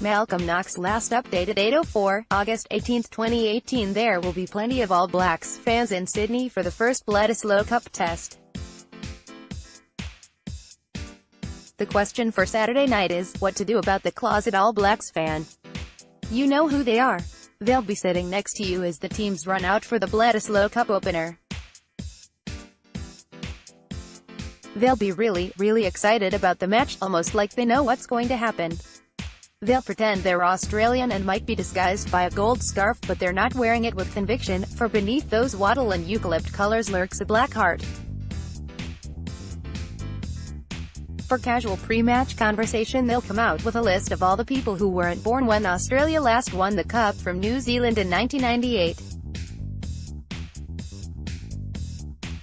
KNOX Last updated 8:04, August 18, 2018. There will be plenty of All Blacks fans in Sydney for the first Bledisloe Cup test. The question for Saturday night is, what to do about the closet All Blacks fan? You know who they are. They'll be sitting next to you as the teams run out for the Bledisloe Cup opener. They'll be really excited about the match, almost like they know what's going to happen. They'll pretend they're Australian and might be disguised by a gold scarf, but they're not wearing it with conviction, for beneath those wattle and eucalypt colours lurks a black heart. For casual pre-match conversation, they'll come out with a list of all the people who weren't born when Australia last won the Cup from New Zealand in 1998.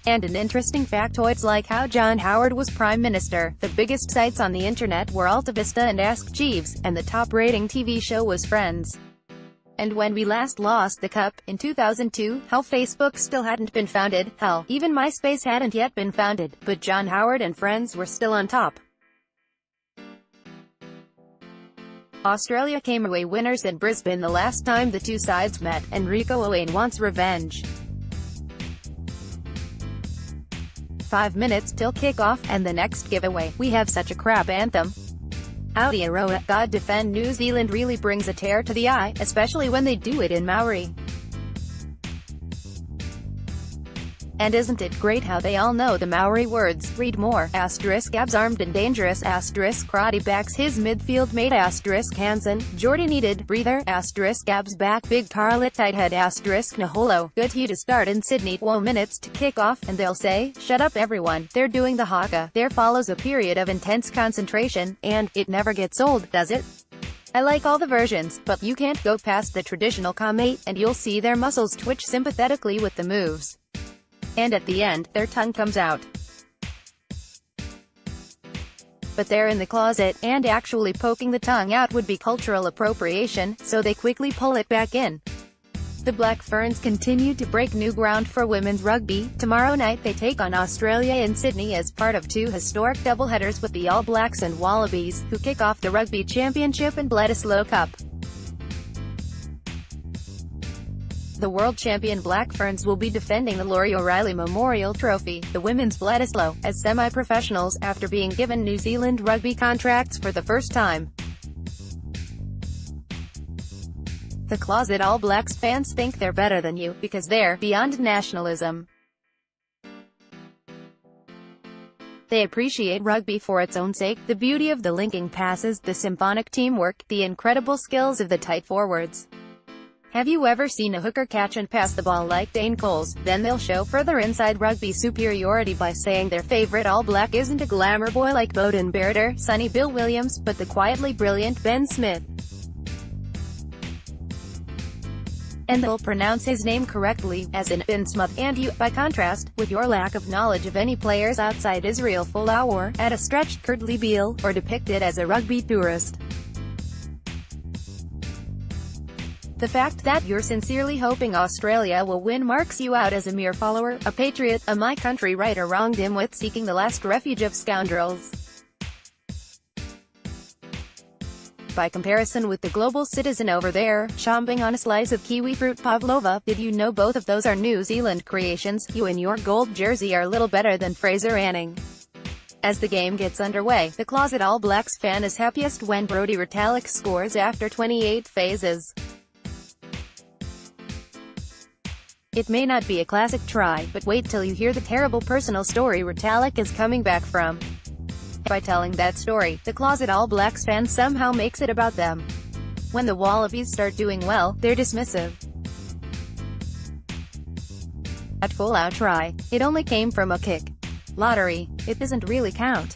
And an interesting factoids like how John Howard was Prime Minister. The biggest sites on the internet were Alta Vista and Ask Jeeves, and the top-rating TV show was Friends. And when we last lost the Cup, in 2002, how Facebook still hadn't been founded, hell, even MySpace hadn't yet been founded, but John Howard and Friends were still on top. Australia came away winners in Brisbane the last time the two sides met, and Rico Owain wants revenge. 5 minutes till kick-off, and the next giveaway. We have such a crap anthem. Aotearoa, God defend New Zealand really brings a tear to the eye, especially when they do it in Maori. And isn't it great how they all know the Maori words? Read more. Abs armed and dangerous. Karate backs his midfield mate. Hansen, Jordy needed breather. Abs back big tarlet tight head. Naholo, good to start in Sydney. 1 minutes to kick off, and they'll say, shut up everyone, they're doing the haka. There follows a period of intense concentration, and it never gets old, does it? I like all the versions, but you can't go past the traditional kame, and you'll see their muscles twitch sympathetically with the moves. And at the end, their tongue comes out. But they're in the closet, and actually poking the tongue out would be cultural appropriation, so they quickly pull it back in. The Black Ferns continue to break new ground for women's rugby. Tomorrow night they take on Australia in Sydney as part of two historic doubleheaders with the All Blacks and Wallabies, who kick off the Rugby Championship and Bledisloe Cup. The world champion Black Ferns will be defending the Laurie O'Reilly Memorial Trophy, the women's Bledisloe, as semi-professionals, after being given New Zealand rugby contracts for the first time. The closet All Blacks fans think they're better than you, because they're beyond nationalism. They appreciate rugby for its own sake, the beauty of the linking passes, the symphonic teamwork, the incredible skills of the tight forwards. Have you ever seen a hooker catch and pass the ball like Dane Coles? Then they'll show further inside rugby superiority by saying their favourite All Black isn't a glamour boy like Beauden Barrett, Sonny Bill Williams, but the quietly brilliant Ben Smith. And they'll pronounce his name correctly, as in Ben Smith, and you, by contrast, with your lack of knowledge of any players outside Israel Folau or, at a stretch, Kurt Beale, or depicted as a rugby tourist. The fact that you're sincerely hoping Australia will win marks you out as a mere follower, a patriot, a my country right or wrong dimwit seeking the last refuge of scoundrels. By comparison with the global citizen over there, chomping on a slice of kiwi fruit pavlova, did you know both of those are New Zealand creations? You in your gold jersey are little better than Fraser Anning. As the game gets underway, the closet All Blacks fan is happiest when Brodie Retallick scores after 28 phases. It may not be a classic try, but wait till you hear the terrible personal story Retallick is coming back from. By telling that story, the closet All Blacks fan somehow makes it about them. When the Wallabies start doing well, they're dismissive. That full-out try, it only came from a kick. Lottery, it doesn't really count.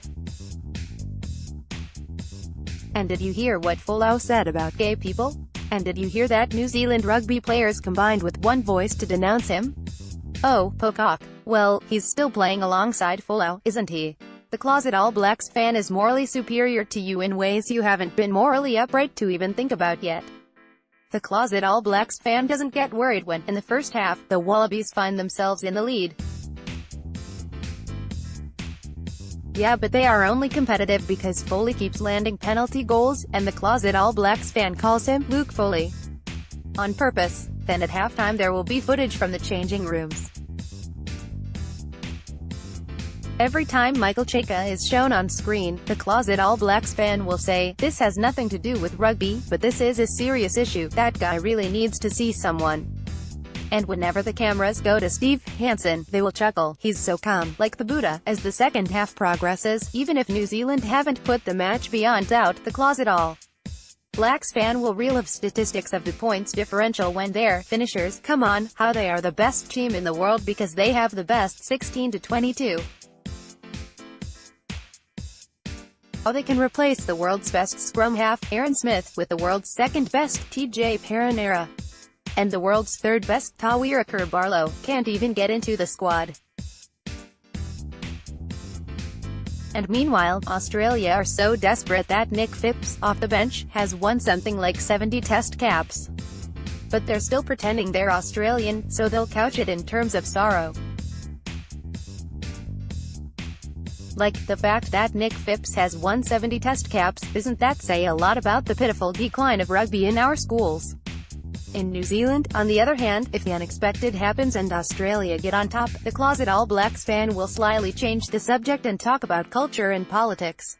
And did you hear what Folau said about gay people? And did you hear that New Zealand rugby players combined with one voice to denounce him? Oh, Pocock. Well, he's still playing alongside Folau, isn't he? The closet All Blacks fan is morally superior to you in ways you haven't been morally upright to even think about yet. The closet All Blacks fan doesn't get worried when, in the first half, the Wallabies find themselves in the lead. Yeah, but they are only competitive because Foley keeps landing penalty goals, and the closet All Blacks fan calls him Luke Foley. On purpose. Then at halftime there will be footage from the changing rooms. Every time Michael Cheika is shown on screen, the closet All Blacks fan will say, "This has nothing to do with rugby, but this is a serious issue. That guy really needs to see someone." And whenever the cameras go to Steve Hansen, they will chuckle, "He's so calm, like the Buddha." As the second half progresses, even if New Zealand haven't put the match beyond doubt, the closet All Blacks fan will reel off statistics of the points differential when their finishers come on, how they are the best team in the world because they have the best 16-22. How they can replace the world's best scrum half, Aaron Smith, with the world's second best, TJ Perenara. And the world's third best, Tawera Kerr-Barlow, can't even get into the squad. And meanwhile, Australia are so desperate that Nick Phipps, off the bench, has won something like 70 test caps. But they're still pretending they're Australian, so they'll couch it in terms of sorrow. Like, the fact that Nick Phipps has won 70 test caps, doesn't that say a lot about the pitiful decline of rugby in our schools? In New Zealand, on the other hand, if the unexpected happens and Australia get on top, the closet All Blacks fan will slyly change the subject and talk about culture and politics.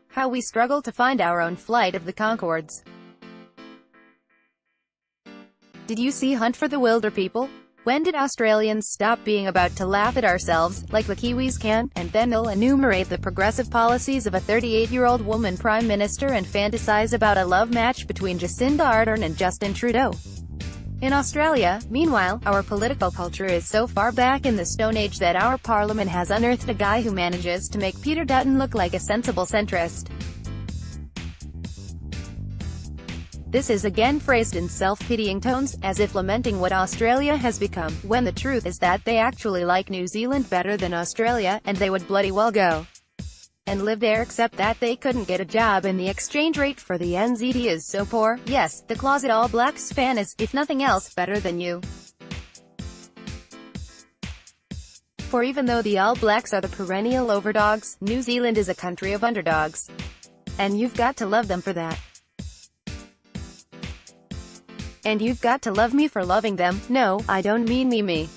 How we struggle to find our own flight of the Conchords. Did you see Hunt for the Wilder People? When did Australians stop being about to laugh at ourselves, like the Kiwis can, and then they'll enumerate the progressive policies of a 38-year-old woman prime minister and fantasize about a love match between Jacinda Ardern and Justin Trudeau? In Australia, meanwhile, our political culture is so far back in the Stone Age that our parliament has unearthed a guy who manages to make Peter Dutton look like a sensible centrist. This is again phrased in self-pitying tones, as if lamenting what Australia has become, when the truth is that they actually like New Zealand better than Australia, and they would bloody well go and live there, except that they couldn't get a job and the exchange rate for the NZD is so poor. Yes, the closet All Blacks fan is, if nothing else, better than you. For even though the All Blacks are the perennial overdogs, New Zealand is a country of underdogs. And you've got to love them for that. And you've got to love me for loving them. No, I don't mean me.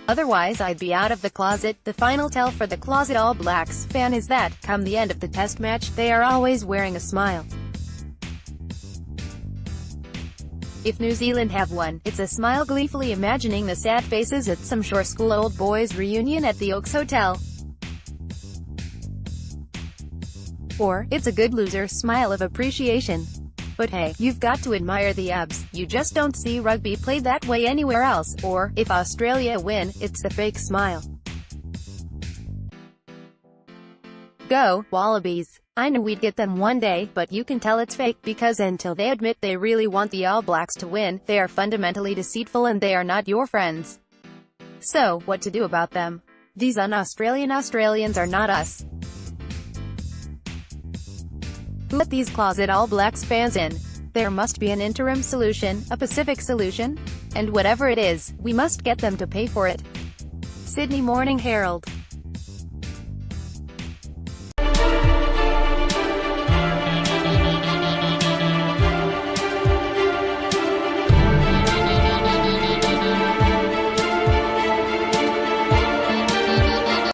Otherwise I'd be out of the closet. The final tell for the closet All Blacks fan is that, come the end of the test match, they are always wearing a smile. If New Zealand have won, it's a smile gleefully imagining the sad faces at some shore school old boys reunion at the Oaks Hotel. Or, it's a good loser smile of appreciation. But hey, you've got to admire the abs. You just don't see rugby played that way anywhere else. Or, if Australia win, it's the fake smile. Go, Wallabies. I knew we'd get them one day, but you can tell it's fake, because until they admit they really want the All Blacks to win, they are fundamentally deceitful and they are not your friends. So, what to do about them? These un-Australian Australians are not us. Who let these closet All Blacks fans in? There must be an interim solution, a Pacific solution. And whatever it is, we must get them to pay for it. Sydney Morning Herald.